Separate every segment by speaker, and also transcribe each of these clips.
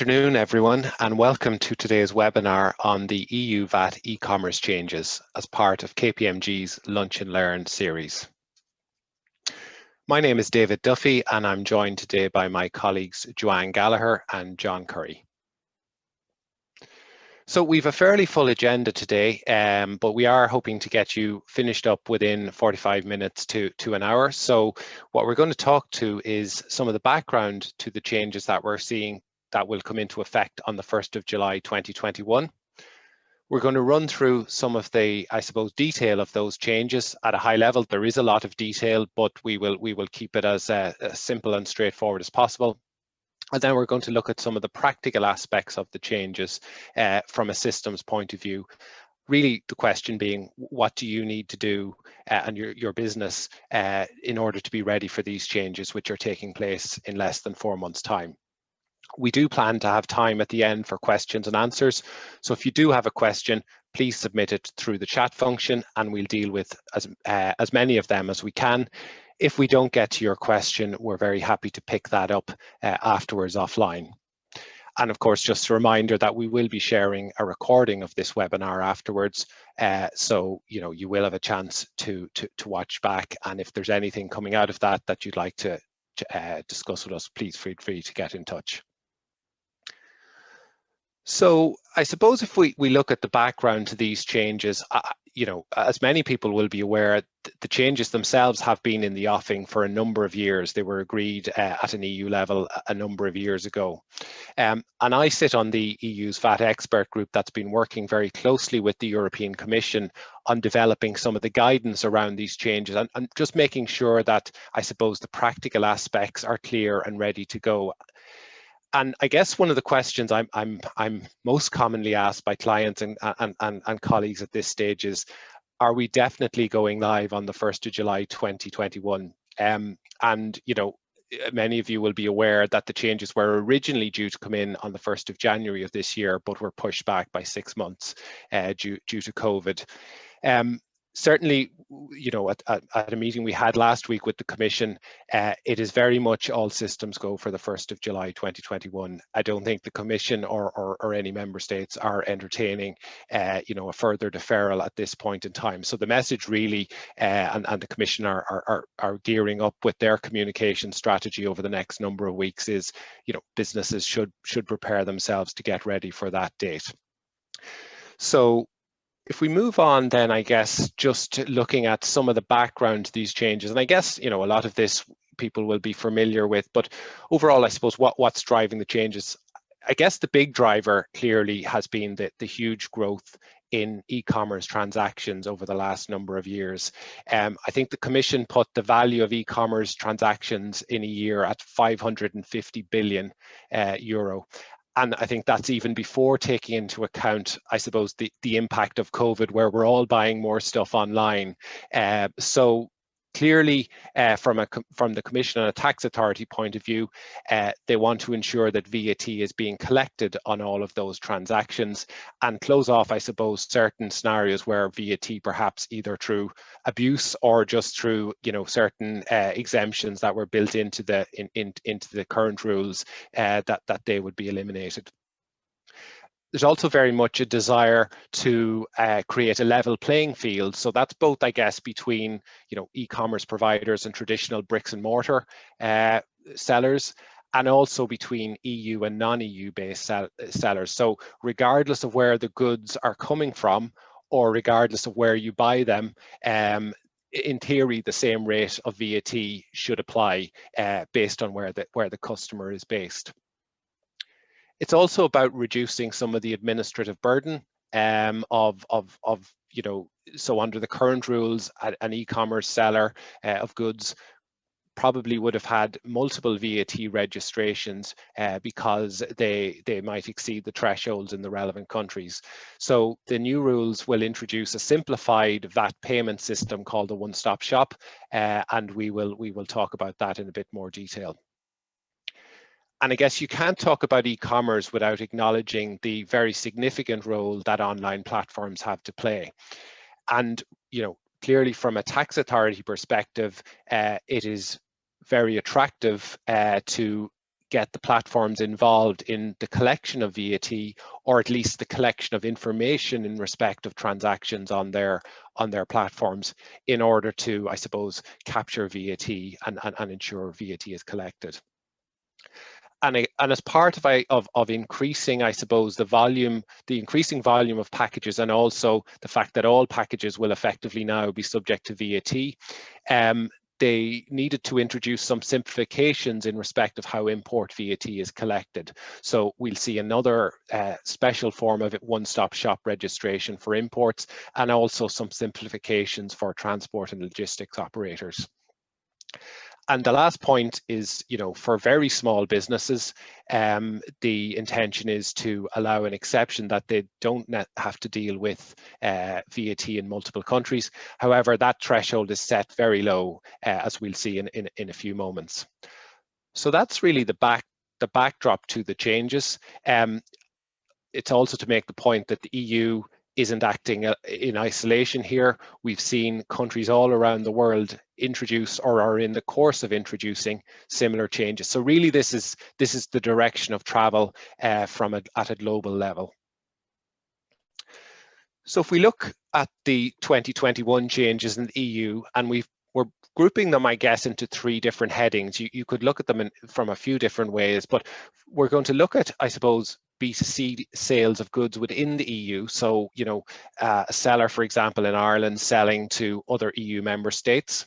Speaker 1: afternoon, everyone, and welcome to today's webinar on the EU VAT e-commerce changes as part of KPMG's Lunch and Learn series. My name is David Duffy, and I'm joined today by my colleagues Joanne Gallagher and John Curry. So we've a fairly full agenda today, but we are hoping to get you finished up within 45 minutes to an hour. So what we're going to talk to is some of the background to the changes that we're seeing that will come into effect on the 1st of July 2021. We're going to run through some of the, I suppose, detail of those changes at a high level. There is a lot of detail, but we will keep it as simple and straightforward as possible. And then we're going to look at some of the practical aspects of the changes from a systems point of view. Really, the question being, what do you need to do and your business in order to be ready for these changes, which are taking place in less than 4 months' time? We do plan to have time at the end for questions and answers. So if you do have a question, please submit it through the chat function and we'll deal with as many of them as we can. If we don't get to your question, we're very happy to pick that up afterwards offline. And of course, just a reminder that we will be sharing a recording of this webinar afterwards. So, you will have a chance to watch back. And if there's anything coming out of that that you'd like to discuss with us, please feel free to get in touch. So I suppose if we look at the background to these changes, as many people will be aware, the changes themselves have been in the offing for a number of years. They were agreed at an EU level a number of years ago. And I sit on the EU's VAT expert group that's been working very closely with the European Commission on developing some of the guidance around these changes and just making sure that, I suppose, the practical aspects are clear and ready to go. And I guess one of the questions I'm most commonly asked by clients and colleagues at this stage is, are we definitely going live on the 1st of July 2021? Many of you will be aware that the changes were originally due to come in on the 1st of January of this year, but were pushed back by 6 months due to COVID. Certainly, at a meeting we had last week with the Commission, it is very much all systems go for the 1st of July 2021. I don't think the Commission or any member states are entertaining, a further deferral at this point in time. So the message really, and the Commission are gearing up with their communication strategy over the next number of weeks is, businesses should prepare themselves to get ready for that date. So if we move on then, I guess, just looking at some of the background to these changes, and I guess, a lot of this people will be familiar with, but overall, I suppose, what's driving the changes? I guess the big driver clearly has been the huge growth in e-commerce transactions over the last number of years. I think the Commission put the value of e-commerce transactions in a year at 550 billion euro. And I think that's even before taking into account, I suppose, the impact of COVID, where we're all buying more stuff online. So clearly, from the Commission and a tax authority point of view, they want to ensure that VAT is being collected on all of those transactions and close off, I suppose, certain scenarios where VAT, perhaps either through abuse or just through, certain exemptions that were built into the current rules, that they would be eliminated. There's also very much a desire to create a level playing field. So that's both, I guess, between e-commerce providers and traditional bricks and mortar sellers, and also between EU and non-EU based sellers. So regardless of where the goods are coming from, or regardless of where you buy them, in theory, the same rate of VAT should apply based on where the customer is based. It's also about reducing some of the administrative burden so under the current rules, an e-commerce seller of goods probably would have had multiple VAT registrations because they might exceed the thresholds in the relevant countries. So the new rules will introduce a simplified VAT payment system called the one-stop shop, and we will talk about that in a bit more detail. And I guess you can't talk about e-commerce without acknowledging the very significant role that online platforms have to play. And, clearly from a tax authority perspective, it is very attractive to get the platforms involved in the collection of VAT, or at least the collection of information in respect of transactions on their platforms, in order to, I suppose, capture VAT and ensure VAT is collected. And as part of increasing, I suppose, the increasing volume of packages, and also the fact that all packages will effectively now be subject to VAT, they needed to introduce some simplifications in respect of how import VAT is collected. So we'll see another special form of one-stop shop registration for imports, and also some simplifications for transport and logistics operators. And the last point is, for very small businesses, the intention is to allow an exception that they don't have to deal with VAT in multiple countries. However, that threshold is set very low, as we'll see in a few moments. So that's really the backdrop to the changes. It's also to make the point that the EU isn't acting in isolation here. We've seen countries all around the world introduce or are in the course of introducing similar changes. So really this is the direction of travel at a global level. So if we look at the 2021 changes in the EU, and we're grouping them, I guess, into three different headings. You could look at them from a few different ways, but we're going to look at, I suppose, B2C sales of goods within the EU. So, a seller, for example, in Ireland selling to other EU member states.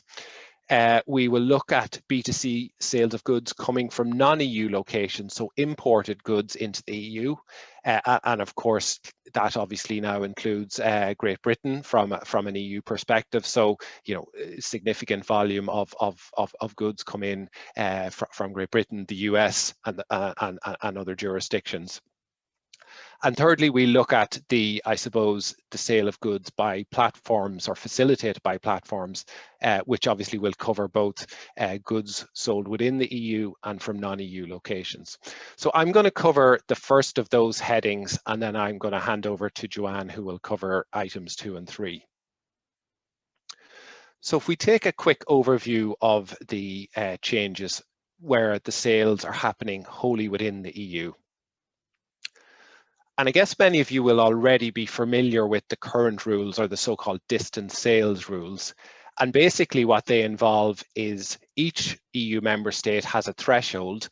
Speaker 1: We will look at B2C sales of goods coming from non-EU locations, so imported goods into the EU. And of course, that obviously now includes Great Britain from an EU perspective. So, significant volume of goods come in from Great Britain, the US, and other jurisdictions. And thirdly, we look at the sale of goods by platforms or facilitated by platforms, which obviously will cover both goods sold within the EU and from non-EU locations. So I'm going to cover the first of those headings, and then I'm going to hand over to Joanne, who will cover items 2 and 3. So if we take a quick overview of the changes where the sales are happening wholly within the EU. And I guess many of you will already be familiar with the current rules, or the so-called distance sales rules. And basically what they involve is each EU member state has a threshold.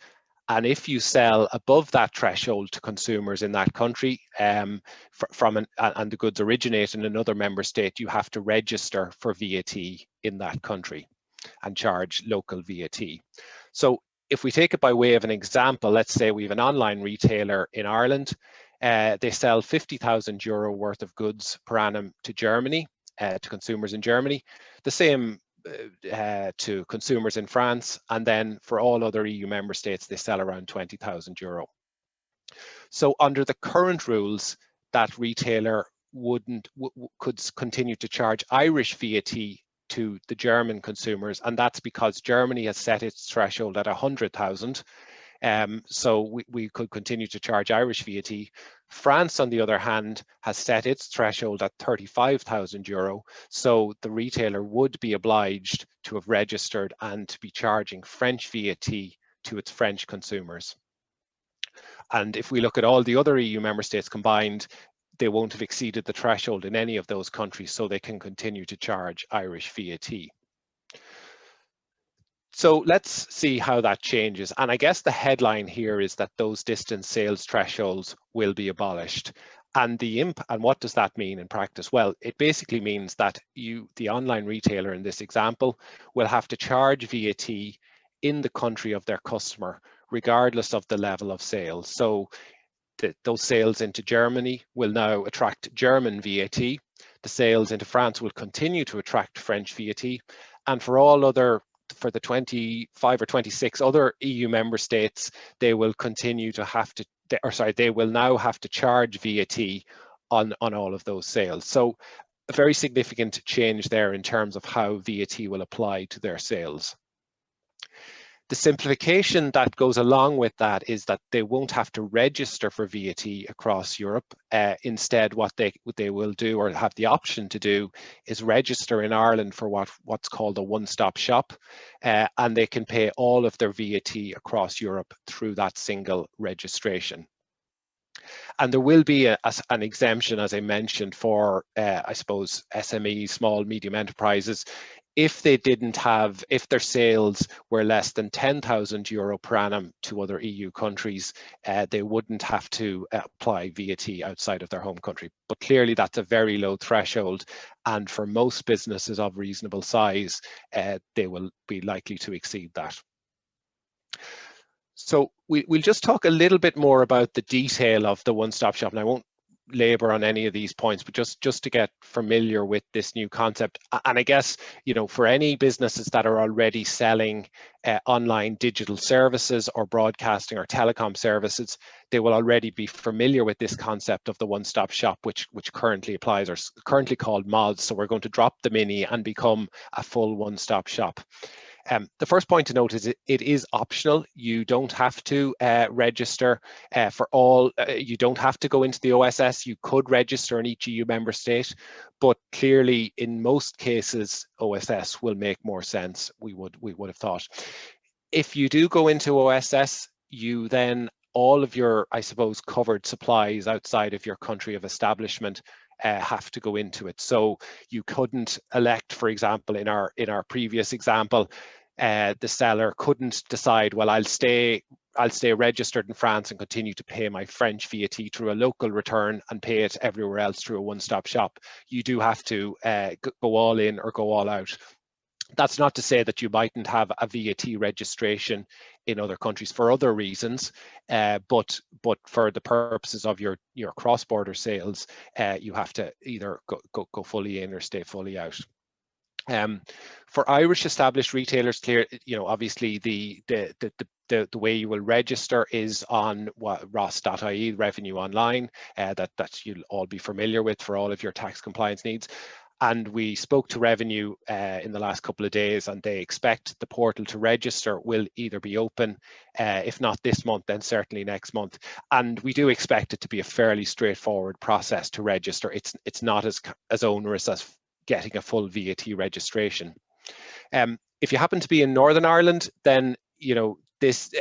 Speaker 1: And if you sell above that threshold to consumers in that country, and the goods originate in another member state, you have to register for VAT in that country and charge local VAT. So if we take it by way of an example, let's say we have an online retailer in Ireland. They sell €50,000 worth of goods per annum to Germany, to consumers in Germany, the same to consumers in France, and then for all other EU member states, they sell around €20,000. So under the current rules, that retailer could continue to charge Irish VAT to the German consumers, and that's because Germany has set its threshold at 100,000. So we could continue to charge Irish VAT. France, on the other hand, has set its threshold at €35,000. So the retailer would be obliged to have registered and to be charging French VAT to its French consumers. And if we look at all the other EU member states combined, they won't have exceeded the threshold in any of those countries, so they can continue to charge Irish VAT. So let's see how that changes. And I guess the headline here is that those distance sales thresholds will be abolished. And what does that mean in practice? Well, it basically means that the online retailer in this example, will have to charge VAT in the country of their customer, regardless of the level of sales. So those sales into Germany will now attract German VAT. The sales into France will continue to attract French VAT. And for the 25 or 26 other EU member states, they will continue to have to, they will now have to charge VAT on all of those sales. So a very significant change there in terms of how VAT will apply to their sales. The simplification that goes along with that is that they won't have to register for VAT across Europe. Instead, what they will do, or have the option to do, is register in Ireland for what's called a one-stop shop, and they can pay all of their VAT across Europe through that single registration. And there will be an exemption, as I mentioned, for, I suppose, SMEs, small, medium enterprises. If their sales were less than €10,000 per annum to other EU countries, they wouldn't have to apply VAT outside of their home country. But clearly that's a very low threshold. And for most businesses of reasonable size, they will be likely to exceed that. So we'll just talk a little bit more about the detail of the one-stop shop, and I won't labor on any of these points, but just to get familiar with this new concept. And I guess, for any businesses that are already selling online digital services or broadcasting or telecom services, they will already be familiar with this concept of the one-stop shop, which currently applies, or currently called MODS. So we're going to drop the mini and become a full one-stop shop. The first point to note is it is optional. You don't have to register for all, you don't have to go into the OSS. You could register in each EU member state, but clearly in most cases, OSS will make more sense, we would have thought. If you do go into OSS, you then, all of your, I suppose, covered supplies outside of your country of establishment have to go into it. So you couldn't elect, for example, in our previous example, the seller couldn't decide, well, I'll stay registered in France and continue to pay my French VAT through a local return and pay it everywhere else through a one-stop shop. You do have to go all in or go all out. That's not to say that you mightn't have a VAT registration in other countries for other reasons, but for the purposes of your cross-border sales, you have to either go fully in or stay fully out. For Irish established retailers, clear, obviously the way you will register is on ros.ie, Revenue Online, that you'll all be familiar with for all of your tax compliance needs. And we spoke to Revenue in the last couple of days, and they expect the portal to register will either be open, if not this month, then certainly next month. And we do expect it to be a fairly straightforward process to register. It's not as onerous as getting a full VAT registration. If you happen to be in Northern Ireland, then this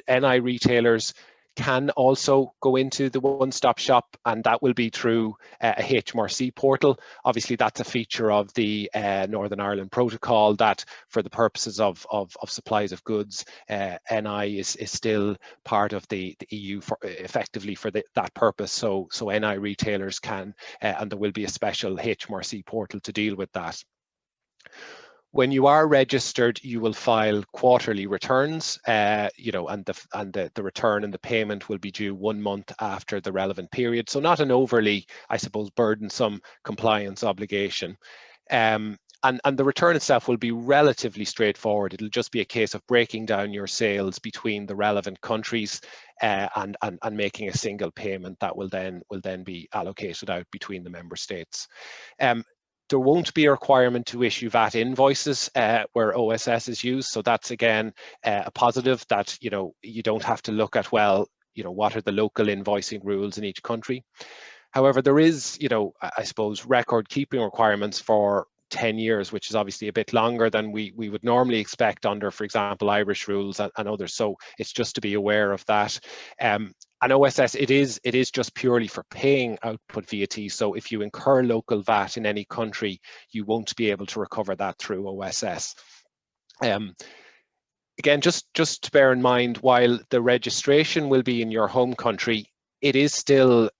Speaker 1: NI retailers can also go into the one-stop shop, and that will be through a HMRC portal. Obviously, that's a feature of the Northern Ireland Protocol that, for the purposes of supplies of goods, NI is still part of the EU effectively for that purpose. So NI retailers can, and there will be a special HMRC portal to deal with that. When you are registered, you will file quarterly returns, and the return and the payment will be due 1 month after the relevant period. So not an overly, I suppose, burdensome compliance obligation. And the return itself will be relatively straightforward. It'll just be a case of breaking down your sales between the relevant countries and making a single payment that will then be allocated out between the member states. There won't be a requirement to issue VAT invoices where OSS is used. So that's, again, a positive, that you don't have to look at, well, what are the local invoicing rules in each country. However, there is, I suppose, record keeping requirements for 10 years, which is obviously a bit longer than we would normally expect under, for example, Irish rules and others. So it's just to be aware of that. And OSS, it is just purely for paying output VAT. So if you incur local VAT in any country, you won't be able to recover that through OSS. Again, just to bear in mind, while the registration will be in your home country, it is still,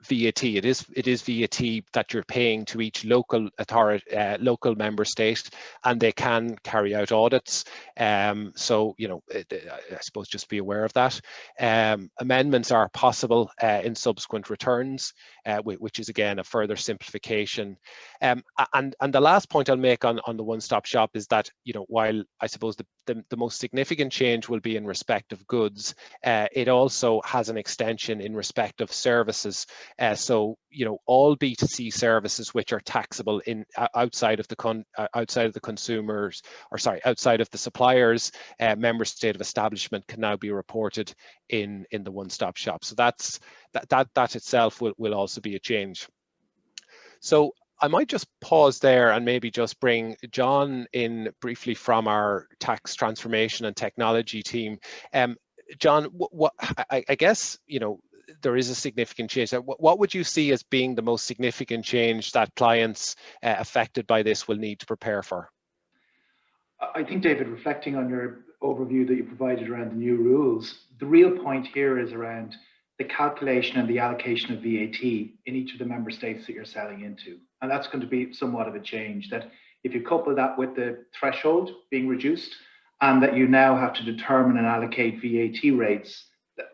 Speaker 1: VAT. It is VAT that you're paying to each local authority, local member state, and they can carry out audits. So I suppose just be aware of that. Amendments are possible in subsequent returns, which is, again, a further simplification. And the last point I'll make on the one-stop shop is that while I suppose the most significant change will be in respect of goods, it also has an extension in respect of services. So, all B2C services which are taxable in outside of the consumers, or sorry, outside of the supplier's member state of establishment can now be reported in the one-stop shop. So that itself will also be a change. So I might just pause there and maybe just bring John in briefly from our tax transformation and technology team. John, I guess, there is a significant change. What would you see as being the most significant change that clients affected by this will need to prepare for?
Speaker 2: I think, David, reflecting on your overview that you provided around the new rules, the real point here is around the calculation and the allocation of VAT in each of the member states that you're selling into. And that's going to be somewhat of a change, that if you couple that with the threshold being reduced and that you now have to determine and allocate VAT rates,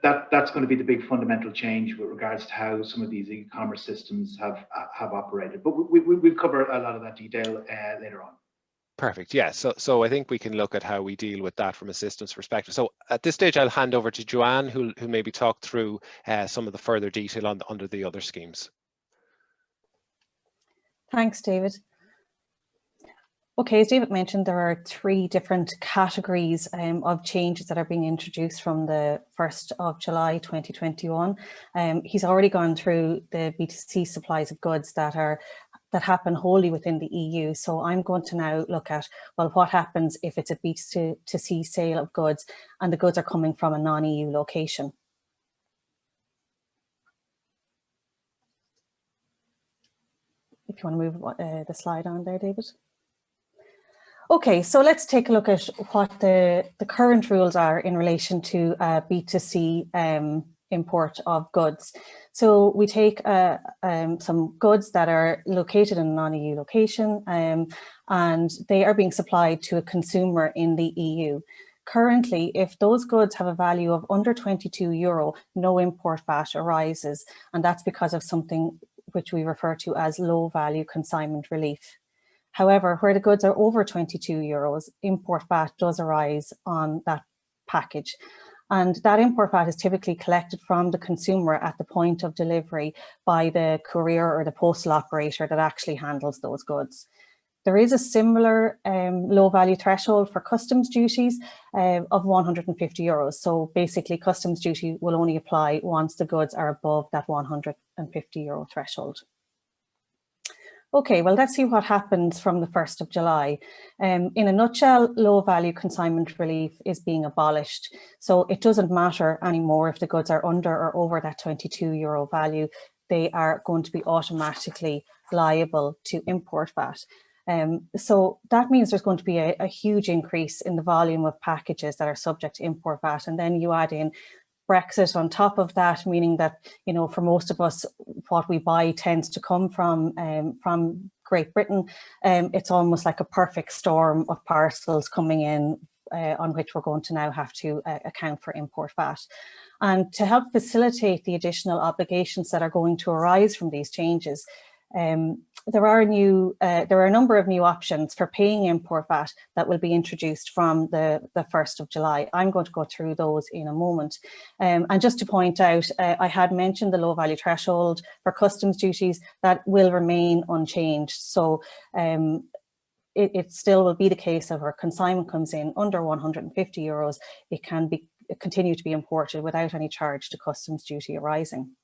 Speaker 2: that's going to be the big fundamental change with regards to how some of these e-commerce systems have operated. But we'll cover a lot of that detail later on.
Speaker 1: Perfect. Yeah. So I think we can look at how we deal with that from a systems perspective. So at this stage, I'll hand over to Joanne, who maybe talk through some of the further detail under the other schemes.
Speaker 3: Thanks, David. Okay, as David mentioned, there are 3 different categories of changes that are being introduced from the 1st of July 2021. He's already gone through the B2C supplies of goods that happen wholly within the EU. So I'm going to now look at, well, what happens if it's a B2C sale of goods and the goods are coming from a non-EU location. If you want to move the slide on there, David. Okay, so let's take a look at what the current rules are in relation to B2C import of goods. So we take some goods that are located in a non-EU location and they are being supplied to a consumer in the EU. Currently, if those goods have a value of under €22, no import VAT arises, and that's because of something which we refer to as low value consignment relief. However, where the goods are over €22, import VAT does arise on that package. And that import VAT is typically collected from the consumer at the point of delivery by the courier or the postal operator that actually handles those goods. There is a similar low value threshold for customs duties of €150. So basically customs duty will only apply once the goods are above that €150 threshold. Okay, well, let's see what happens from the 1st of July. In a nutshell, low value consignment relief is being abolished. So it doesn't matter anymore if the goods are under or over that €22 value, they are going to be automatically liable to import VAT. So that means there's going to be a huge increase in the volume of packages that are subject to import VAT. And then you add in Brexit on top of that, meaning that, for most of us, what we buy tends to come from Great Britain. It's almost like a perfect storm of parcels coming in on which we're going to now have to account for import VAT. And to help facilitate the additional obligations that are going to arise from these changes, there are a number of new options for paying import VAT that will be introduced from the 1st of July. I'm going to go through those in a moment. And just to point out, I had mentioned the low value threshold for customs duties that will remain unchanged. So it still will be the case if our consignment comes in under €150, it can continue to be imported without any charge to customs duty arising.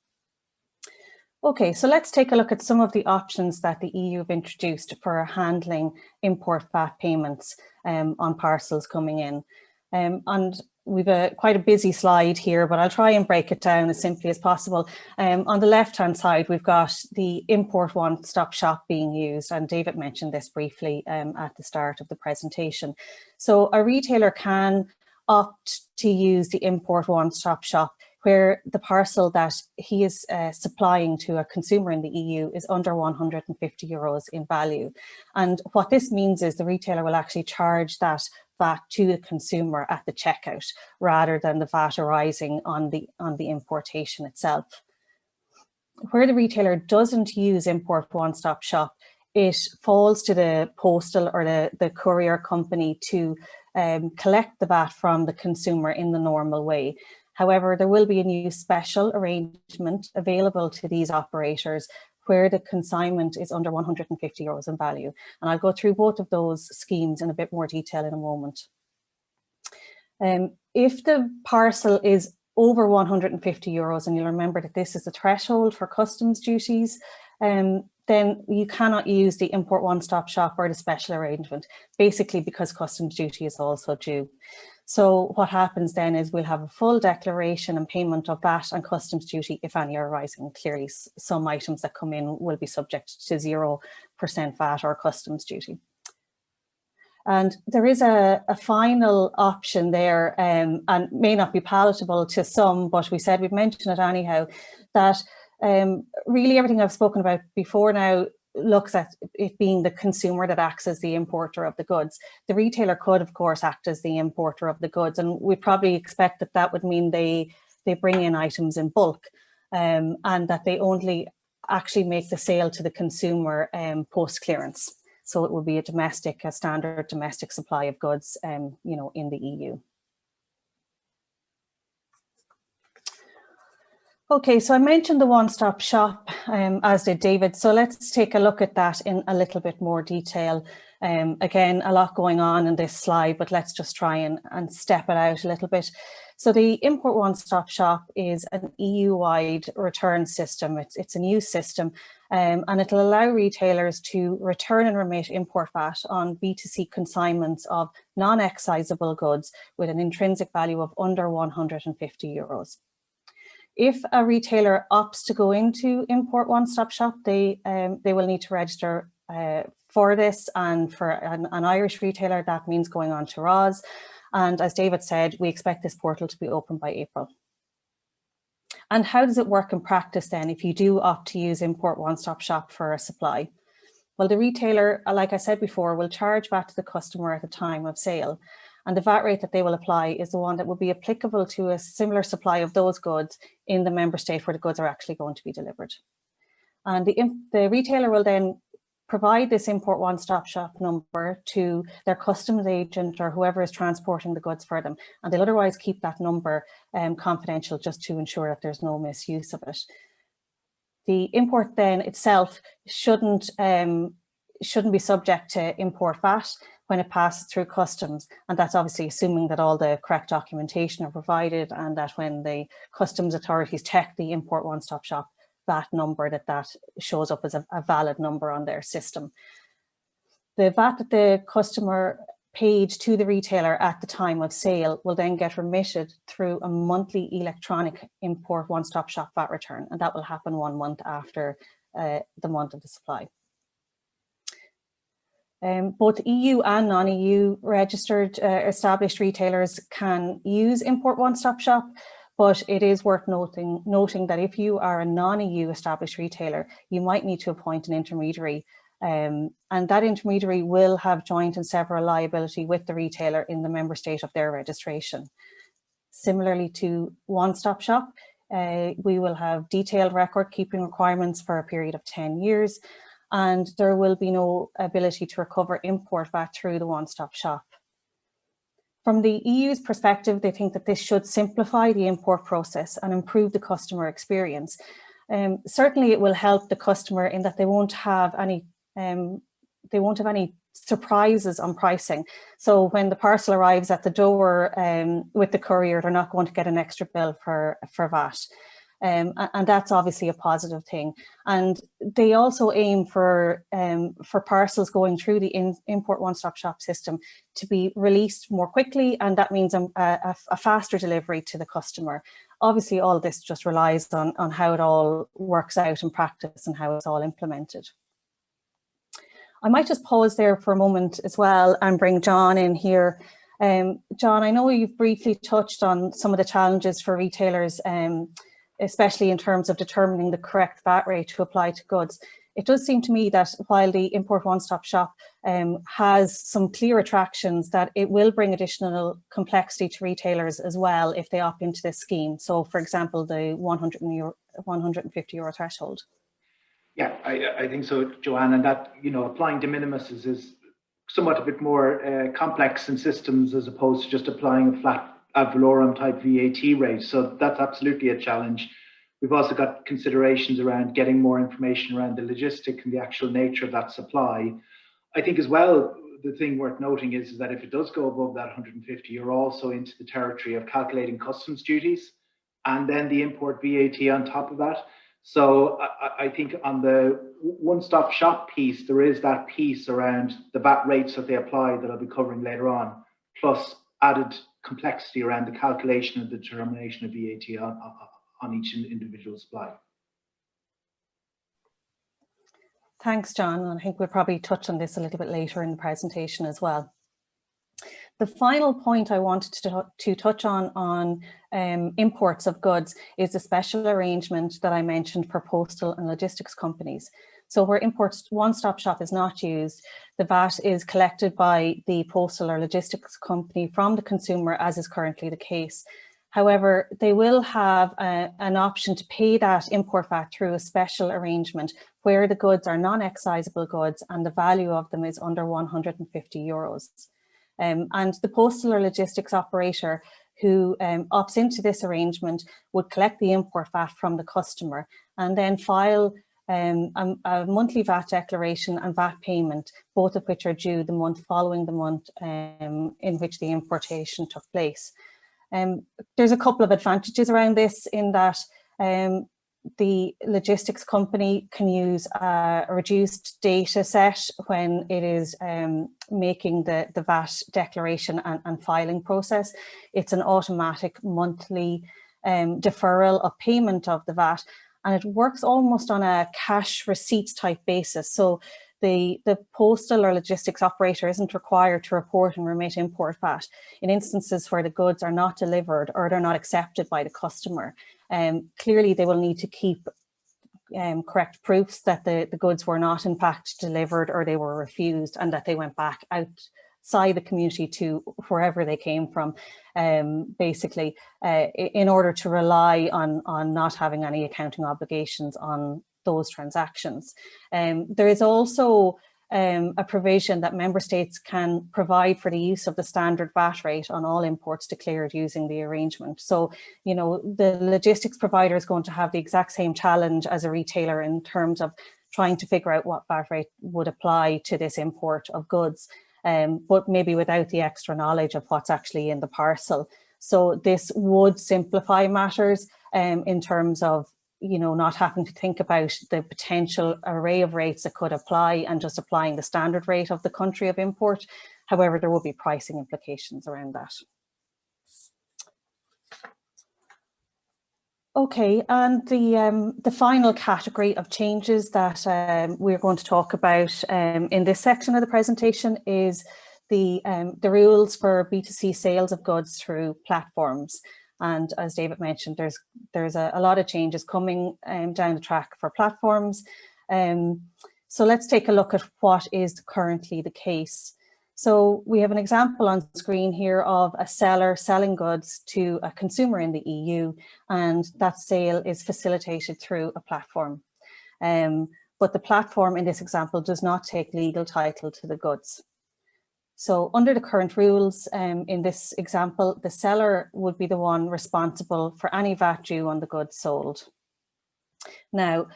Speaker 3: Okay, so let's take a look at some of the options that the EU have introduced for handling import VAT payments on parcels coming in. And we've quite a busy slide here, but I'll try and break it down as simply as possible. On the left-hand side, we've got the import one-stop shop being used, and David mentioned this briefly at the start of the presentation. So a retailer can opt to use the import one-stop shop where the parcel that he is supplying to a consumer in the EU is under €150 in value. And what this means is the retailer will actually charge that VAT to the consumer at the checkout rather than the VAT arising on the importation itself. Where the retailer doesn't use import one-stop shop, it falls to the postal or the courier company to collect the VAT from the consumer in the normal way. However, there will be a new special arrangement available to these operators where the consignment is under €150 in value. And I'll go through both of those schemes in a bit more detail in a moment. If the parcel is over €150, and you'll remember that this is the threshold for customs duties, then you cannot use the import one-stop shop or the special arrangement, basically because customs duty is also due. So what happens then is we'll have a full declaration and payment of VAT and customs duty, if any are arising. Clearly, some items that come in will be subject to 0% VAT or customs duty. And there is a final option there, and may not be palatable to some, but we said we'd mention it anyhow, that really everything I've spoken about before now looks at it being the consumer that acts as the importer of the goods. The retailer could, of course, act as the importer of the goods, and we probably expect that that would mean they bring in items in bulk, and that they only actually make the sale to the consumer post-clearance. So it will be a standard domestic supply of goods, in the EU. Okay, so I mentioned the one-stop shop, as did David. So let's take a look at that in a little bit more detail. Again, a lot going on in this slide, but let's just try and step it out a little bit. So the import one-stop shop is an EU-wide return system. It's a new system, and it'll allow retailers to return and remit import VAT on B2C consignments of non-excisable goods with an intrinsic value of under €150. If a retailer opts to go into import one-stop shop, they will need to register for this, and for an Irish retailer, that means going on to ROS. And as David said, we expect this portal to be open by April. And how does it work in practice then if you do opt to use import one-stop shop for a supply? Well, the retailer, like I said before, will charge VAT to the customer at the time of sale. And the VAT rate that they will apply is the one that will be applicable to a similar supply of those goods in the member state where the goods are actually going to be delivered. And the retailer will then provide this import one-stop shop number to their customs agent or whoever is transporting the goods for them. And they'll otherwise keep that number confidential, just to ensure that there's no misuse of it. The import then itself shouldn't be subject to import VAT when it passes through customs. And that's obviously assuming that all the correct documentation are provided, and that when the customs authorities check the import one-stop shop VAT number, that shows up as a valid number on their system. The VAT that the customer paid to the retailer at the time of sale will then get remitted through a monthly electronic import one-stop shop VAT return, and that will happen 1 month after the month of the supply. Both EU and non-EU registered established retailers can use import one-stop shop, but it is worth noting that if you are a non-EU established retailer, you might need to appoint an intermediary, and that intermediary will have joint and several liability with the retailer in the member state of their registration. Similarly to one-stop shop, we will have detailed record keeping requirements for a period of 10 years, and there will be no ability to recover import VAT through the one-stop shop. From the EU's perspective, they think that this should simplify the import process and improve the customer experience. Certainly it will help the customer in that they won't have any surprises on pricing. So when the parcel arrives at the door with the courier, they're not going to get an extra bill for VAT. And that's obviously a positive thing. And they also aim for parcels going through the import one-stop shop system to be released more quickly, and that means a faster delivery to the customer. Obviously, all this just relies on how it all works out in practice and how it's all implemented. I might just pause there for a moment as well and bring John in here. John, I know you've briefly touched on some of the challenges for retailers, especially in terms of determining the correct VAT rate to apply to goods. It does seem to me that while the import one-stop shop has some clear attractions, that it will bring additional complexity to retailers as well if they opt into this scheme. So, for example, the €150 threshold.
Speaker 2: Yeah, I think so, Joanne, and that, applying de minimis is somewhat a bit more complex in systems as opposed to just applying a flat ad valorem type VAT rate. So that's absolutely a challenge. We've also got considerations around getting more information around the logistic and the actual nature of that supply. I think as well, the thing worth noting is that if it does go above that 150, you're also into the territory of calculating customs duties and then the import VAT on top of that. So I think on the one-stop shop piece, there is that piece around the VAT rates that they apply that I'll be covering later on, plus added complexity around the calculation and the determination of VAT on each individual supply.
Speaker 3: Thanks, John. And I think we'll probably touch on this a little bit later in the presentation as well. The final point I wanted to touch on imports of goods is the special arrangement that I mentioned for postal and logistics companies. So where imports one-stop shop is not used, the VAT is collected by the postal or logistics company from the consumer, as is currently the case. However, they will have an option to pay that import VAT through a special arrangement where the goods are non-excisable goods and the value of them is under 150 euros. And the postal or logistics operator who opts into this arrangement would collect the import VAT from the customer and then file a monthly VAT declaration and VAT payment, both of which are due the month following the month in which the importation took place. There's a couple of advantages around this in that the logistics company can use a reduced data set when it is making the VAT declaration and filing process. It's an automatic monthly deferral of payment of the VAT, and it works almost on a cash receipts type basis. So the postal or logistics operator isn't required to report and remit import VAT in instances where the goods are not delivered or they're not accepted by the customer. Clearly, they will need to keep correct proofs that the goods were not in fact delivered or they were refused and that they went back outside the community to wherever they came from, basically, in order to rely on not having any accounting obligations on those transactions. There is also a provision that member states can provide for the use of the standard VAT rate on all imports declared using the arrangement. So, you know, the logistics provider is going to have the exact same challenge as a retailer in terms of trying to figure out what VAT rate would apply to this import of goods, but maybe without the extra knowledge of what's actually in the parcel. So this would simplify matters in terms of, you know, not having to think about the potential array of rates that could apply and just applying the standard rate of the country of import. However, there will be pricing implications around that. Okay, and the final category of changes that we're going to talk about in this section of the presentation is the rules for B2C sales of goods through platforms. And as David mentioned, there's a lot of changes coming down the track for platforms. So let's take a look at what is currently the case. So we have an example on screen here of a seller selling goods to a consumer in the EU, and that sale is facilitated through a platform. But the platform in this example does not take legal title to the goods. So under the current rules, in this example, the seller would be the one responsible for any VAT due on the goods sold. Now,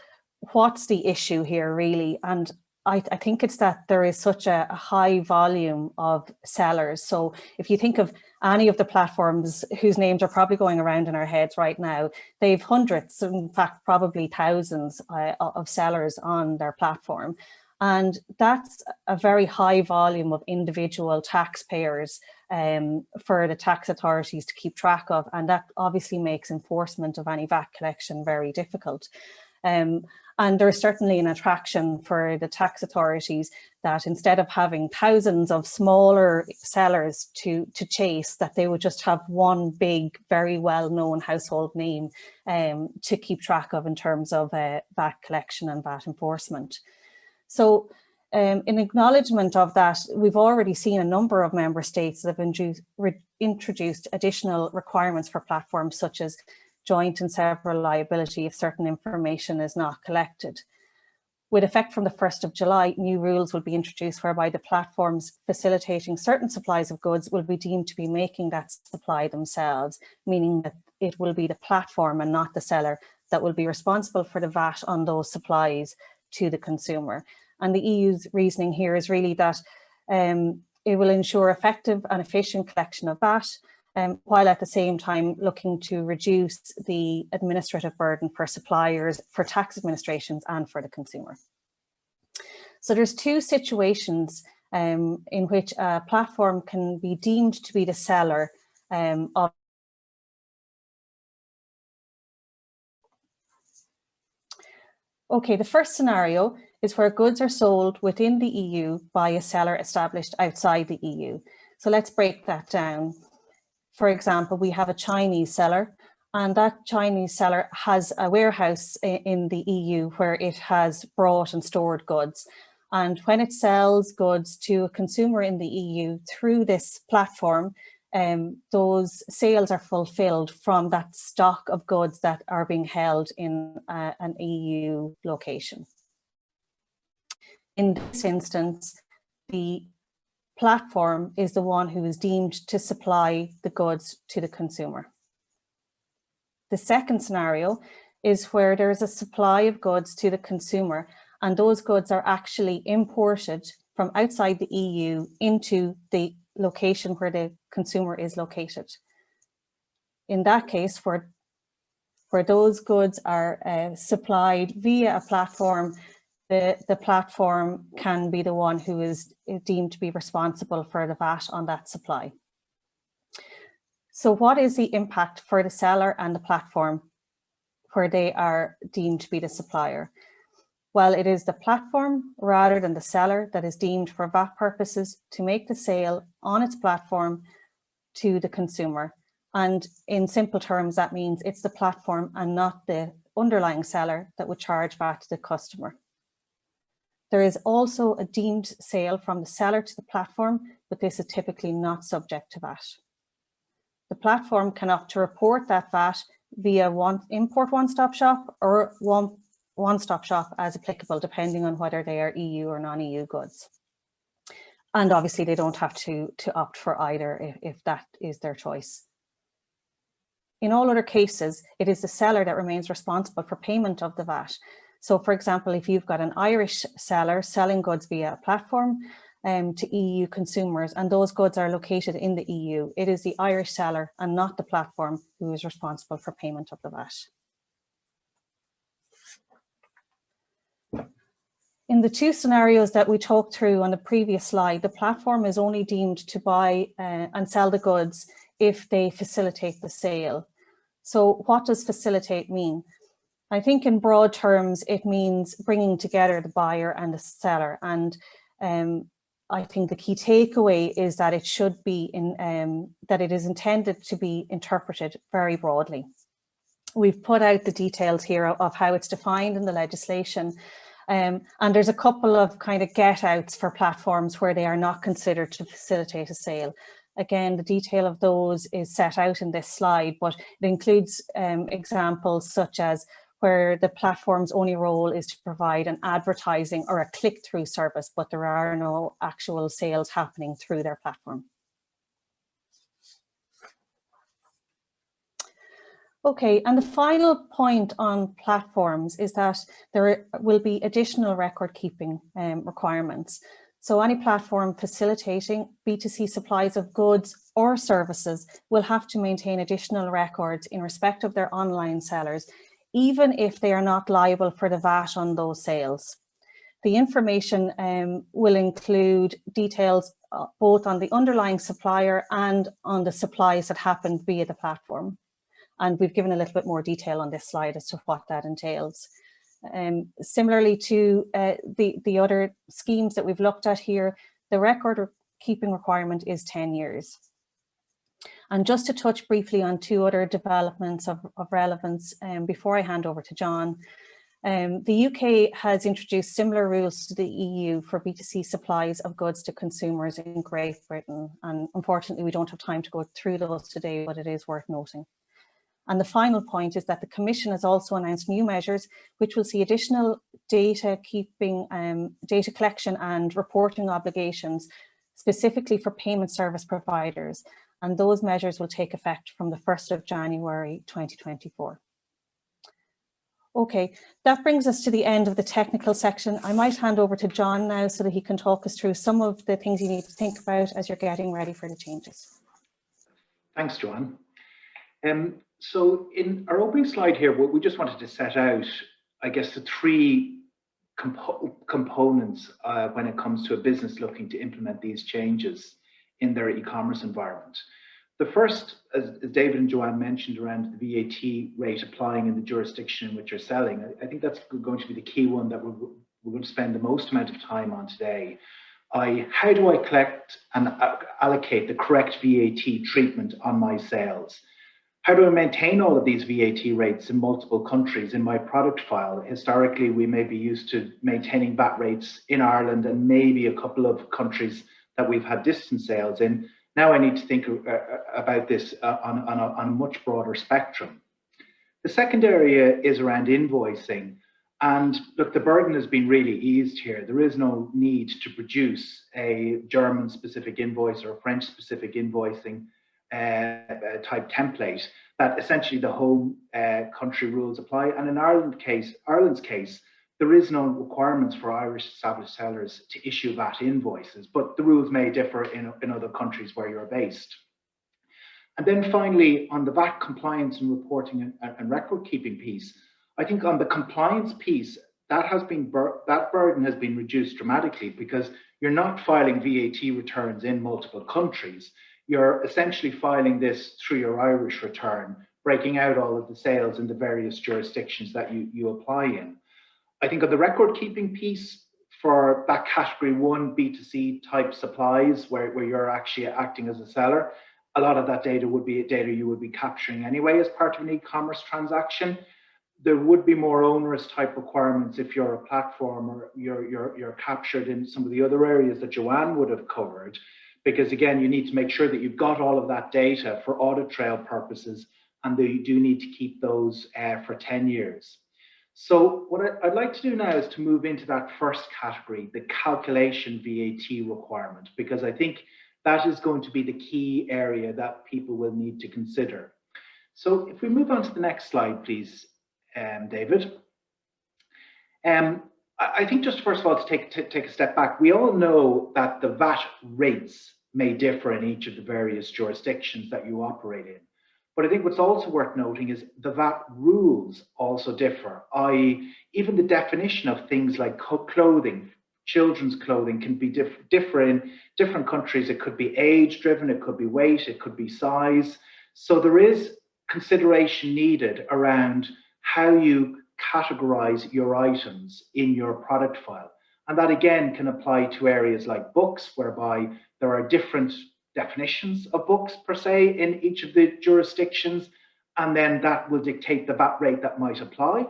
Speaker 3: what's the issue here really? And I think it's that there is such a high volume of sellers. So if you think of any of the platforms whose names are probably going around in our heads right now, they've hundreds, in fact, probably thousands of sellers on their platform. And that's a very high volume of individual taxpayers for the tax authorities to keep track of. And that obviously makes enforcement of any VAT collection very difficult. And there is certainly an attraction for the tax authorities that instead of having thousands of smaller sellers to chase, that they would just have one big, very well-known household name to keep track of in terms of VAT collection and VAT enforcement. So in acknowledgement of that, we've already seen a number of member states that have introduced additional requirements for platforms such as joint and several liability if certain information is not collected. With effect from the 1st of July, new rules will be introduced whereby the platforms facilitating certain supplies of goods will be deemed to be making that supply themselves, meaning that it will be the platform and not the seller that will be responsible for the VAT on those supplies to the consumer. And the EU's reasoning here is really that it will ensure effective and efficient collection of VAT, while at the same time looking to reduce the administrative burden for suppliers, for tax administrations and for the consumer. So there's two situations in which a platform can be deemed to be the seller of. Okay, the first scenario is where goods are sold within the EU by a seller established outside the EU. So let's break that down. For example, we have a Chinese seller, and that Chinese seller has a warehouse in the EU where it has brought and stored goods. And when it sells goods to a consumer in the EU through this platform, those sales are fulfilled from that stock of goods that are being held in an EU location. In this instance, the platform is the one who is deemed to supply the goods to the consumer. The second scenario is where there is a supply of goods to the consumer, and those goods are actually imported from outside the EU into the location where the consumer is located. In that case, where those goods are supplied via a platform, the platform can be the one who is deemed to be responsible for the VAT on that supply. So what is the impact for the seller and the platform where they are deemed to be the supplier? Well, it is the platform rather than the seller that is deemed for VAT purposes to make the sale on its platform to the consumer. And in simple terms, that means it's the platform and not the underlying seller that would charge VAT to the customer. There is also a deemed sale from the seller to the platform, but this is typically not subject to VAT. The platform can opt to report that VAT via import one-stop shop or one-stop shop as applicable, depending on whether they are EU or non-EU goods. And obviously they don't have to opt for either if that is their choice. In all other cases, it is the seller that remains responsible for payment of the VAT. So for example, if you've got an Irish seller selling goods via a platform to EU consumers, and those goods are located in the EU, it is the Irish seller and not the platform who is responsible for payment of the VAT. In the two scenarios that we talked through on the previous slide, the platform is only deemed to buy and sell the goods if they facilitate the sale. So what does facilitate mean? I think in broad terms, it means bringing together the buyer and the seller. And I think the key takeaway is that it should be that it is intended to be interpreted very broadly. We've put out the details here of how it's defined in the legislation. And there's a couple of kind of get-outs for platforms where they are not considered to facilitate a sale. Again, the detail of those is set out in this slide, but it includes examples such as where the platform's only role is to provide an advertising or a click-through service, but there are no actual sales happening through their platform. Okay, and the final point on platforms is that there will be additional record keeping requirements. So any platform facilitating B2C supplies of goods or services will have to maintain additional records in respect of their online sellers, even if they are not liable for the VAT on those sales. The information will include details both on the underlying supplier and on the supplies that happened via the platform. And we've given a little bit more detail on this slide as to what that entails. Similarly to the other schemes that we've looked at here, the record keeping requirement is 10 years. And just to touch briefly on two other developments of relevance before I hand over to John, the UK has introduced similar rules to the EU for B2C supplies of goods to consumers in Great Britain. And unfortunately, we don't have time to go through those today, but it is worth noting. And the final point is that the Commission has also announced new measures which will see additional data collection and reporting obligations specifically for payment service providers, and those measures will take effect from the 1st of January 2024. Okay, that brings us to the end of the technical section. I might hand over to John now so that he can talk us through some of the things you need to think about as you're getting ready for the changes.
Speaker 2: Thanks, Joanne. So in our opening slide here, we just wanted to set out, I guess, the three components when it comes to a business looking to implement these changes in their e-commerce environment. The first, as David and Joanne mentioned, around the VAT rate applying in the jurisdiction in which you're selling. I think that's going to be the key one that we're going to spend the most amount of time on today. How do I collect and allocate the correct VAT treatment on my sales? How do I maintain all of these VAT rates in multiple countries in my product file? Historically, we may be used to maintaining VAT rates in Ireland and maybe a couple of countries that we've had distance sales in. Now I need to think about this on a much broader spectrum. The second area is around invoicing. And look, the burden has been really eased here. There is no need to produce a German-specific invoice or a French-specific invoicing type template that essentially the home country rules apply. And in Ireland's case, there is no requirements for Irish established sellers to issue VAT invoices, but the rules may differ in other countries where you're based. And then finally, on the VAT compliance and reporting and record keeping piece, I think on the compliance piece, that burden has been reduced dramatically because you're not filing VAT returns in multiple countries. You're essentially filing this through your Irish return, breaking out all of the sales in the various jurisdictions that you apply in. I think on the record keeping piece for that category 1 B2C type supplies where you're actually acting as a seller, a lot of that data would be data you would be capturing anyway as part of an e-commerce transaction. There would be more onerous type requirements if you're a platform or you're captured in some of the other areas that Joanne would have covered, because again, you need to make sure that you've got all of that data for audit trail purposes, and that you do need to keep those for 10 years. So what I'd like to do now is to move into that first category, the calculation VAT requirement, because I think that is going to be the key area that people will need to consider. So if we move on to the next slide, please, David. I think just first of all, to take a step back, we all know that the VAT rates may differ in each of the various jurisdictions that you operate in. But I think what's also worth noting is the VAT rules also differ, i.e. even the definition of things like clothing, children's clothing can be different in different countries. It could be age driven, it could be weight, it could be size. So there is consideration needed around how you categorize your items in your product file. And that again can apply to areas like books, whereby there are different definitions of books per se in each of the jurisdictions, and then that will dictate the VAT rate that might apply.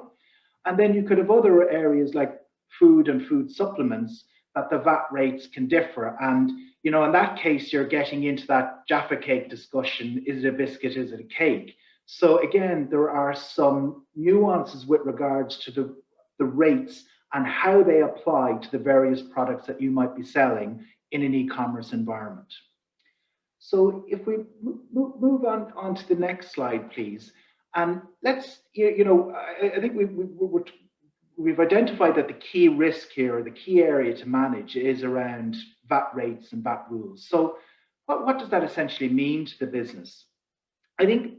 Speaker 2: And then you could have other areas like food and food supplements that the VAT rates can differ. And in that case, you're getting into that Jaffa cake discussion. Is it a biscuit? Is it a cake? So again, there are some nuances with regards to the rates and how they apply to the various products that you might be selling in an e-commerce environment. So if we move on to the next slide, please. And let's, I think we've identified that the key risk here, or the key area to manage, is around VAT rates and VAT rules. So what does that essentially mean to the business? I think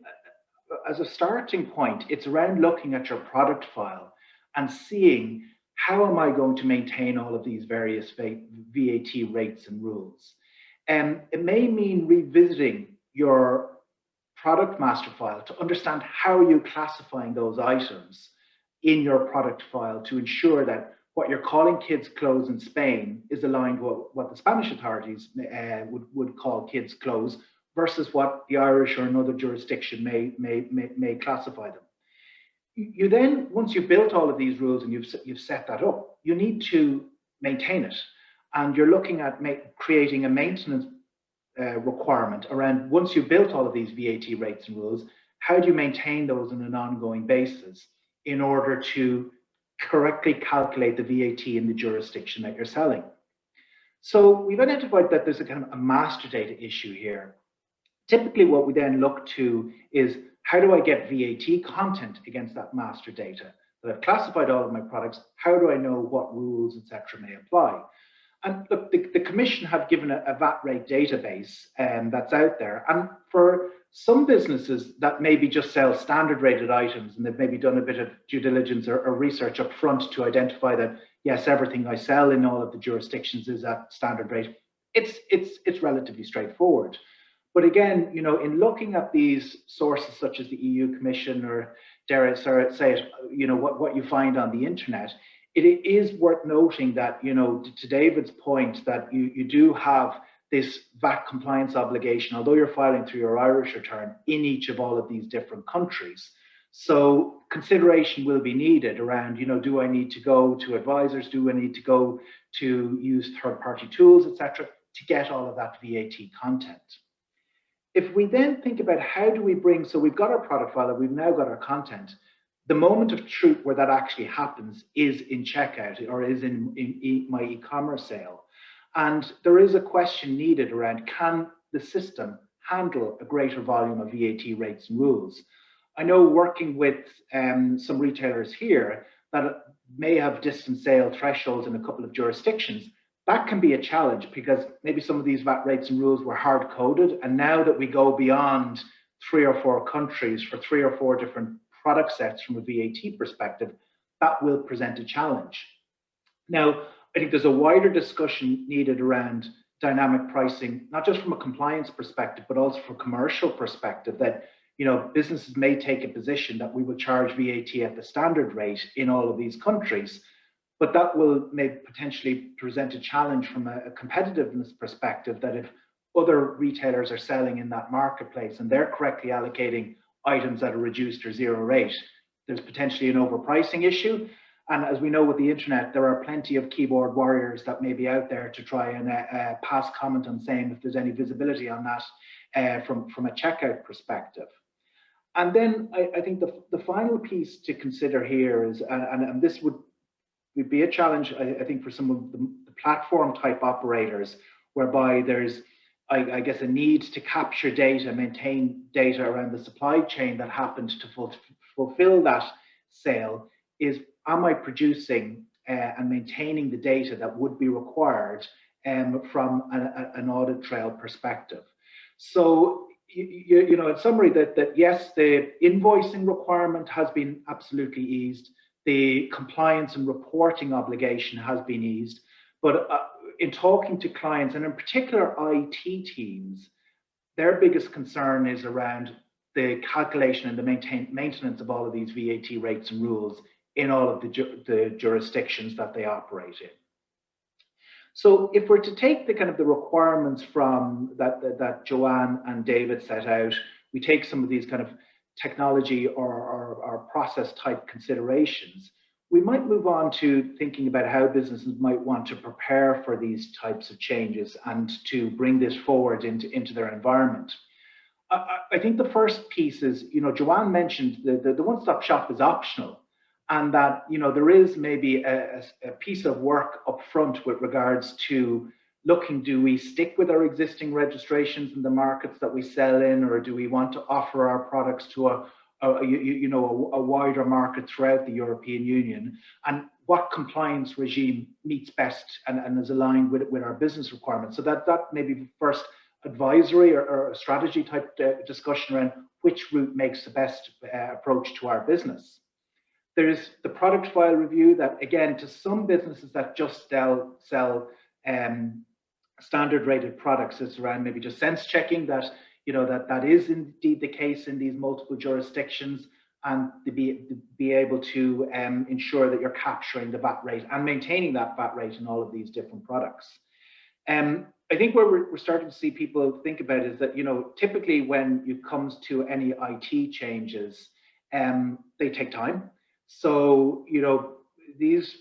Speaker 2: as a starting point, it's around looking at your product file and seeing how am I going to maintain all of these various VAT rates and rules. It may mean revisiting your product master file to understand how are you classifying those items in your product file to ensure that what you're calling kids' clothes in Spain is aligned with what the Spanish authorities would call kids' clothes versus what the Irish or another jurisdiction may classify them. You then, once you've built all of these rules and you've set that up, you need to maintain it. And you're looking at creating a maintenance requirement around, once you've built all of these VAT rates and rules, how do you maintain those on an ongoing basis in order to correctly calculate the VAT in the jurisdiction that you're selling. So we've identified that there's a kind of a master data issue here. Typically what we then look to is, how do I get VAT content against that master data? That I've classified all of my products, how do I know what rules, etc., may apply? And look, the Commission have given a VAT rate database that's out there. And for some businesses that maybe just sell standard rated items, and they've maybe done a bit of due diligence or research up front to identify that, yes, everything I sell in all of the jurisdictions is at standard rate, it's relatively straightforward. But again, you know, in looking at these sources such as the EU Commission, or dare I say it, you know, what you find on the internet, it is worth noting that, you know, to David's point, that you do have this VAT compliance obligation, although you're filing through your Irish return, in each of all of these different countries. So consideration will be needed around, you know, do I need to go to advisors? Do I need to go to use third-party tools, etc., to get all of that VAT content? If we then think about how do we bring, so we've got our product file, we've now got our content, the moment of truth where that actually happens is in checkout, or is in my e-commerce sale. And there is a question needed around, can the system handle a greater volume of VAT rates and rules? I know, working with some retailers here that may have distance sale thresholds in a couple of jurisdictions, that can be a challenge, because maybe some of these VAT rates and rules were hard coded, and now that we go beyond 3 or 4 countries for 3 or 4 different product sets from a VAT perspective, that will present a challenge. Now, I think there's a wider discussion needed around dynamic pricing, not just from a compliance perspective, but also from a commercial perspective, that, you know, businesses may take a position that we will charge VAT at the standard rate in all of these countries, but that will may potentially present a challenge from a competitiveness perspective, that if other retailers are selling in that marketplace and they're correctly allocating items at a reduced or zero rate, there's potentially an overpricing issue. And as we know with the internet, there are plenty of keyboard warriors that may be out there to try and pass comment on saying if there's any visibility on that from a checkout perspective. And then I think the final piece to consider here is, and this would be a challenge, I think, for some of the platform type operators, whereby there's, I guess, a need to capture data, maintain data around the supply chain that happened to fulfill that sale, is, am I producing and maintaining the data that would be required from an audit trail perspective? So, you know, in summary, that yes, the invoicing requirement has been absolutely eased. The compliance and reporting obligation has been eased. But in talking to clients, and in particular IT teams, their biggest concern is around the calculation and the maintenance of all of these VAT rates and rules in all of the jurisdictions that they operate in. So if we're to take the kind of the requirements from that Joanne and David set out, we take some of these kind of technology or process type considerations, we might move on to thinking about how businesses might want to prepare for these types of changes and to bring this forward into their environment. I think the first piece is, you know, Joanne mentioned the one-stop shop is optional, and that, you know, there is maybe a piece of work up front with regards to looking, do we stick with our existing registrations in the markets that we sell in, or do we want to offer our products to a wider market throughout the European Union, and what compliance regime meets best and is aligned with our business requirements? So that may be the first advisory or a strategy type discussion around which route makes the best approach to our business. There's the product file review that, again, to some businesses that just sell standard rated products, it's around maybe just sense checking that, you know, that is indeed the case in these multiple jurisdictions, and to be able to ensure that you're capturing the VAT rate and maintaining that VAT rate in all of these different products. I think where we're starting to see people think about is that, you know, typically when it comes to any IT changes, they take time. So, you know, these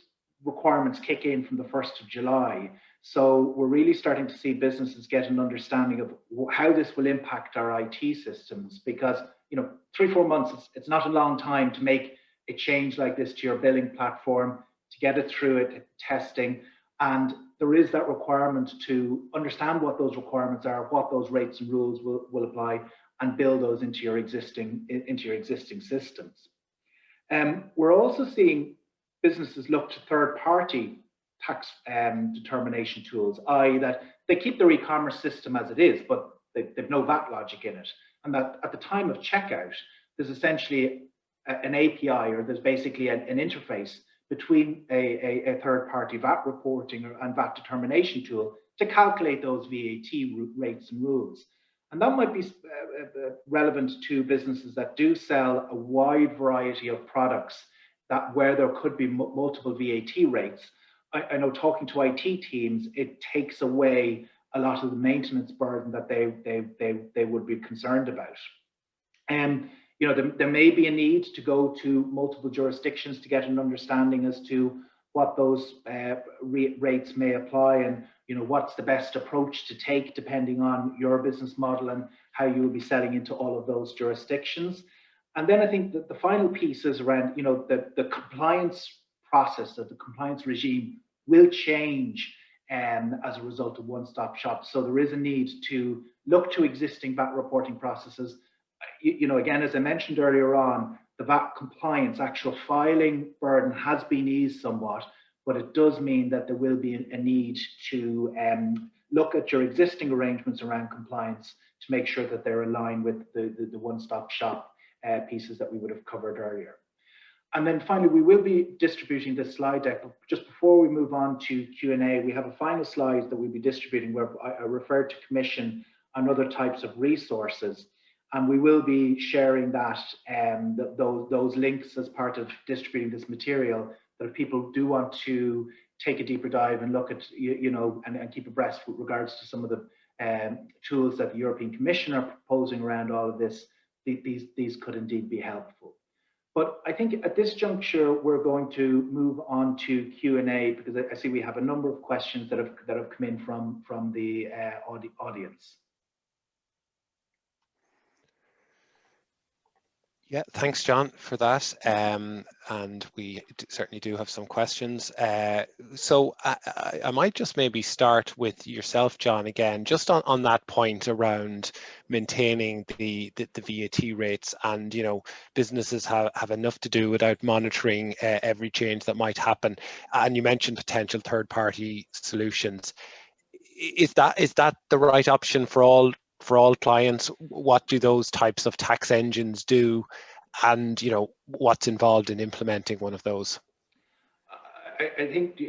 Speaker 2: requirements kick in from the 1st of July. So we're really starting to see businesses get an understanding of how this will impact our IT systems, because, you know, 3-4 months, it's not a long time to make a change like this to your billing platform, to get it through it, testing. And there is that requirement to understand what those requirements are, what those rates and rules will apply, and build those into your existing systems. We're also seeing businesses look to third-party tax determination tools, i.e. that they keep their e-commerce system as it is, but they've no VAT logic in it. And that at the time of checkout, there's essentially an API, or there's basically an interface between a third-party VAT reporting and VAT determination tool to calculate those VAT rates and rules. And that might be relevant to businesses that do sell a wide variety of products where there could be multiple VAT rates. I know, talking to IT teams, it takes away a lot of the maintenance burden that they would be concerned about. And you know, there may be a need to go to multiple jurisdictions to get an understanding as to what those rates may apply, and you know, what's the best approach to take depending on your business model and how you will be selling into all of those jurisdictions. And then I think that the final piece is around, you know, the compliance process, that the compliance regime will change as a result of one-stop shop. So there is a need to look to existing VAT reporting processes. You know, again, as I mentioned earlier on, the VAT compliance, actual filing burden has been eased somewhat, but it does mean that there will be a need to look at your existing arrangements around compliance to make sure that they're aligned with the one-stop shop pieces that we would have covered earlier. And then finally, we will be distributing this slide deck. But just before we move on to Q&A, we have a final slide that we'll be distributing where I refer to Commission and other types of resources. And we will be sharing that those links as part of distributing this material, that if people do want to take a deeper dive and look at, you know, and keep abreast with regards to some of the tools that the European Commission are proposing around all of this, these could indeed be helpful. But I think at this juncture, we're going to move on to Q&A, because I see we have a number of questions that have come in from the audience.
Speaker 1: Yeah, thanks, John, for that. And we certainly do have some questions. So I might just maybe start with yourself, John, again, just on that point around maintaining the VAT rates. And, you know, businesses have enough to do without monitoring every change that might happen. And you mentioned potential third-party solutions. Is that the right option for all clients? What do those types of tax engines do, and you know, what's involved in implementing one of those?
Speaker 2: I think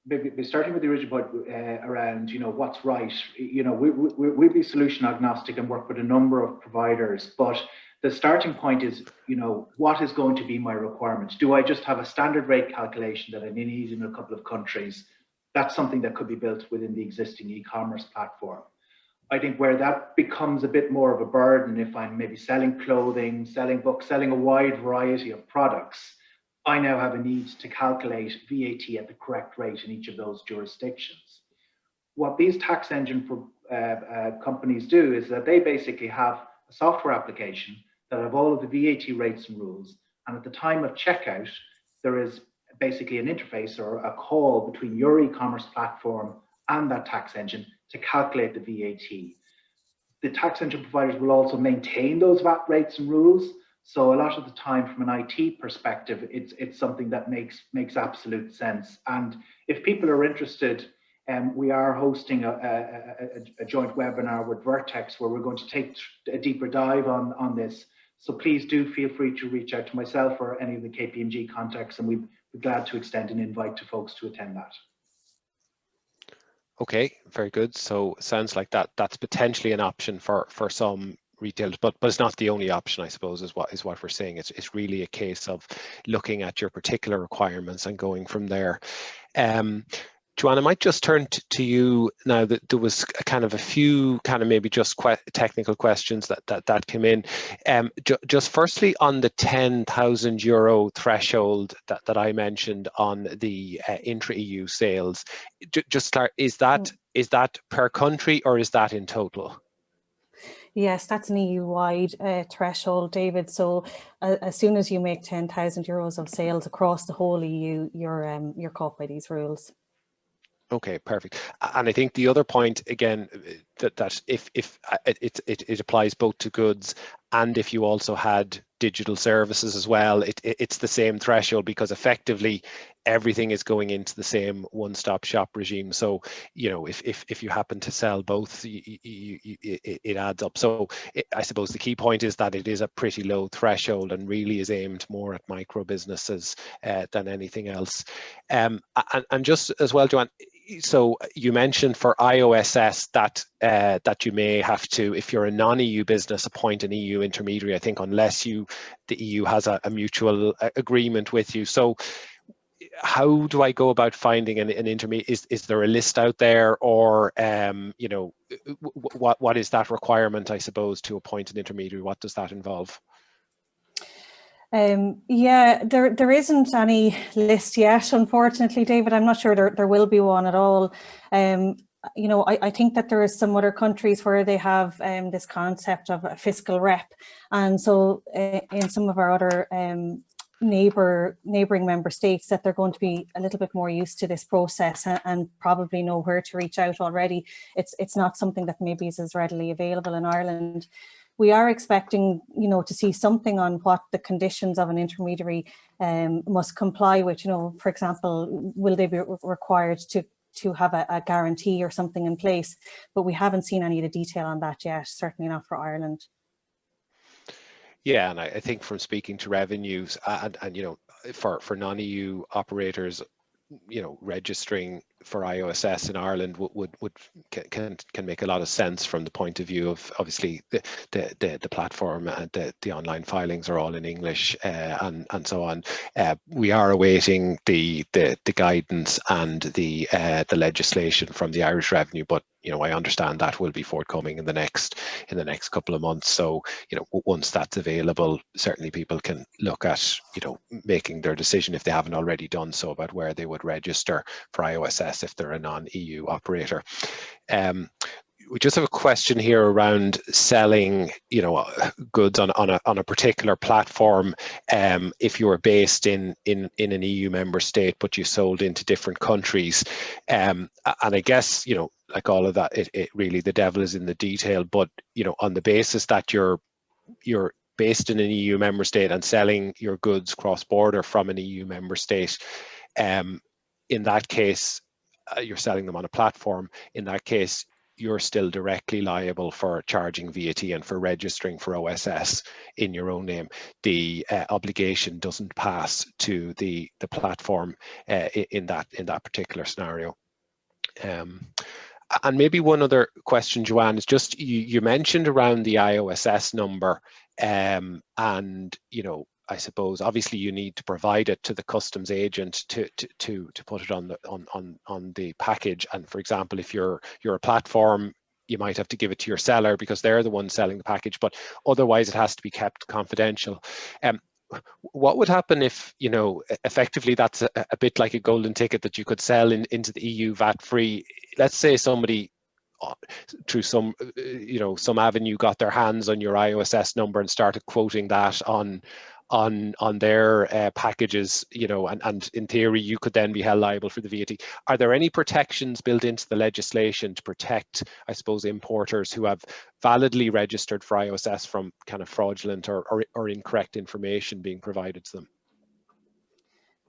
Speaker 2: maybe starting with the original point around, you know, what's right. You know, we'll be solution agnostic and work with a number of providers, but the starting point is, you know, what is going to be my requirements? Do I just have a standard rate calculation that I need in a couple of countries? That's something that could be built within the existing e-commerce platform. I think where that becomes a bit more of a burden, if I'm maybe selling clothing, selling books, selling a wide variety of products, I now have a need to calculate VAT at the correct rate in each of those jurisdictions. What these tax engine companies do is that they basically have a software application that have all of the VAT rates and rules, and at the time of checkout, there is basically an interface or a call between your e-commerce platform and that tax engine to calculate the VAT. The tax engine providers will also maintain those VAT rates and rules. So a lot of the time, from an IT perspective, it's something that makes absolute sense. And if people are interested, we are hosting a joint webinar with Vertex where we're going to take a deeper dive on this. So please do feel free to reach out to myself or any of the KPMG contacts, and we'd be glad to extend an invite to folks to attend that.
Speaker 1: Okay, very good. So sounds like that's potentially an option for some retailers, but it's not the only option, I suppose, is what we're saying. It's really a case of looking at your particular requirements and going from there. Joanne, I might just turn to you now. That there was a few maybe just technical questions that came in. Just firstly on the €10,000 threshold that I mentioned on the intra-EU sales. Just start. Is that per country or is that in total?
Speaker 3: Yes, that's an EU-wide threshold, David. So as soon as you make €10,000 of sales across the whole EU, you're caught by these rules.
Speaker 1: Okay, perfect. And I think the other point again, that if it applies both to goods and if you also had digital services as well, it's the same threshold, because effectively everything is going into the same one-stop shop regime. So, you know, if you happen to sell both, it adds up. So I suppose the key point is that it is a pretty low threshold and really is aimed more at micro businesses than anything else. And just as well, Joanne, so you mentioned for IOSS that that you may have to, if you're a non-EU business, appoint an EU intermediary, I think, unless the EU has a mutual agreement with you. So how do I go about finding an intermediary? Is there a list out there, or you know, what is that requirement, I suppose, to appoint an intermediary? What does that involve?
Speaker 3: Yeah, there isn't any list yet, unfortunately, David. I'm not sure there will be one at all. You know, I think that there is some other countries where they have this concept of a fiscal rep, and so in some of our other neighbouring member states, that they're going to be a little bit more used to this process and probably know where to reach out already. It's not something that maybe is as readily available in Ireland. We are expecting, you know, to see something on what the conditions of an intermediary must comply with. You know, for example, will they be required to have a guarantee or something in place? But we haven't seen any of the detail on that yet, certainly not for Ireland.
Speaker 1: Yeah, and I think from speaking to revenues and you know, for non-EU operators, you know, registering for IOSS in Ireland can make a lot of sense from the point of view of, obviously, the platform and the online filings are all in English and so on. We are awaiting the guidance and the legislation from the Irish Revenue, but you know, I understand that will be forthcoming in the next couple of months. So, you know, once that's available, certainly people can look at, you know, making their decision, if they haven't already done so, about where they would register for IOSS if they're a non-EU operator. We just have a question here around selling, you know, goods on a particular platform. If you were based in an EU member state, but you sold into different countries, and I guess, you know, like all of that, it really, the devil is in the detail. But you know, on the basis that you're based in an EU member state and selling your goods cross-border from an EU member state, in that case, you're selling them on a platform. In that case, you're still directly liable for charging VAT and for registering for OSS in your own name. The obligation doesn't pass to the platform in that particular scenario. And maybe one other question, Joanne, is just you mentioned around the IOSS number, and you know, I suppose obviously you need to provide it to the customs agent to put it on the package. And for example, if you're a platform, you might have to give it to your seller because they're the ones selling the package, but otherwise it has to be kept confidential. What would happen if, you know, effectively that's a bit like a golden ticket that you could sell into the EU VAT free? Let's say somebody through some, you know, some avenue got their hands on your IOSS number and started quoting that on their packages, you know, and in theory you could then be held liable for the VAT. Are there any protections built into the legislation to protect, I suppose, importers who have validly registered for IOSS from kind of fraudulent or incorrect information being provided to them?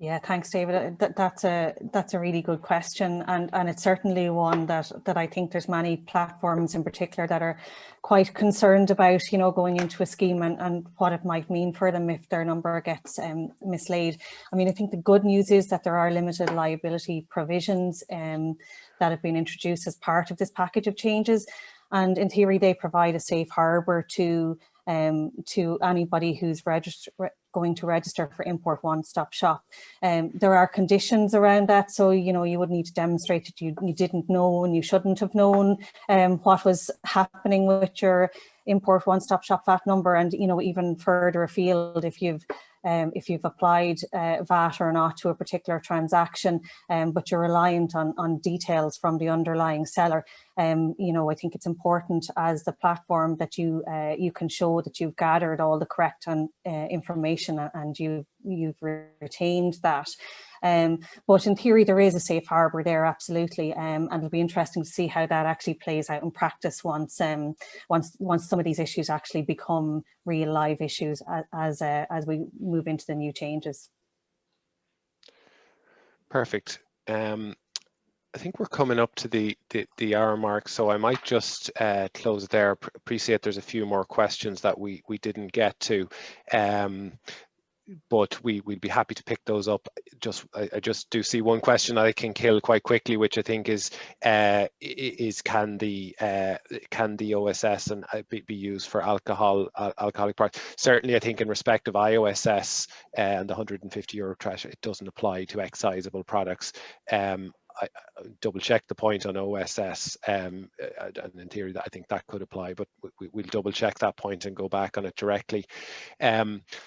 Speaker 3: Yeah, thanks, David. That's a really good question, and it's certainly one that I think there's many platforms in particular that are quite concerned about, you know, going into a scheme and what it might mean for them if their number gets mislaid. I mean, I think the good news is that there are limited liability provisions that have been introduced as part of this package of changes, and in theory they provide a safe harbour to anybody who's going to register for Import One Stop Shop. There are conditions around that, so you know, you would need to demonstrate that you didn't know and you shouldn't have known what was happening with your Import One Stop Shop VAT number, and you know, even further afield, if you've if you've applied VAT or not to a particular transaction, but you're reliant on details from the underlying seller. You know, I think it's important as the platform that you can show that you've gathered all the correct information and you've retained that. But in theory, there is a safe harbour there, absolutely, and it'll be interesting to see how that actually plays out in practice once some of these issues actually become real live issues as we move into the new changes.
Speaker 1: Perfect. I think we're coming up to the hour mark, so I might just close there. Appreciate there's a few more questions that we didn't get to. But we'd be happy to pick those up. I just do see one question I can kill quite quickly, which I think is can the OSS and be used for alcoholic products? Certainly, I think in respect of IOSS and the €150 trash, it doesn't apply to excisable products. I double check the point on OSS, and in theory that I think that could apply, but we'll double check that point and go back on it directly.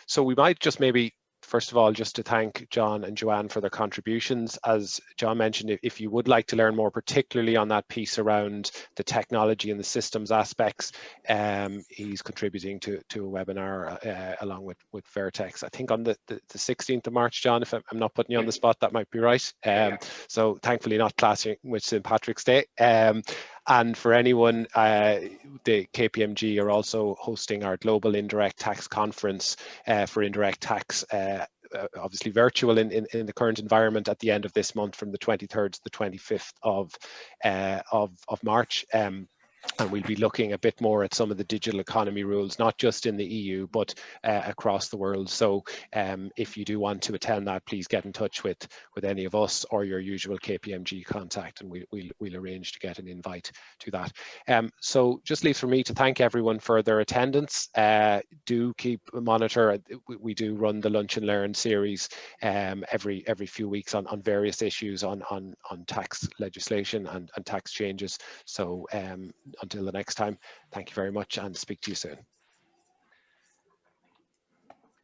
Speaker 1: So we might just maybe, first of all, just to thank John and Joanne for their contributions. As John mentioned, if you would like to learn more, particularly on that piece around the technology and the systems aspects, he's contributing to a webinar along with Vertex. I think on the 16th of March, John, if I'm not putting you on the spot, that might be right. So thankfully not clashing with St. Patrick's Day. And for anyone, the KPMG are also hosting our Global Indirect Tax Conference for indirect tax, obviously virtual in the current environment, at the end of this month from the 23rd to the 25th of March. And we'll be looking a bit more at some of the digital economy rules, not just in the EU, but across the world. So if you do want to attend that, please get in touch with any of us or your usual KPMG contact, and we'll arrange to get an invite to that. So just leaves for me to thank everyone for their attendance. Do keep a monitor. We do run the Lunch and Learn series every few weeks on various issues on tax legislation and tax changes. So until the next time, thank you very much and speak to you soon.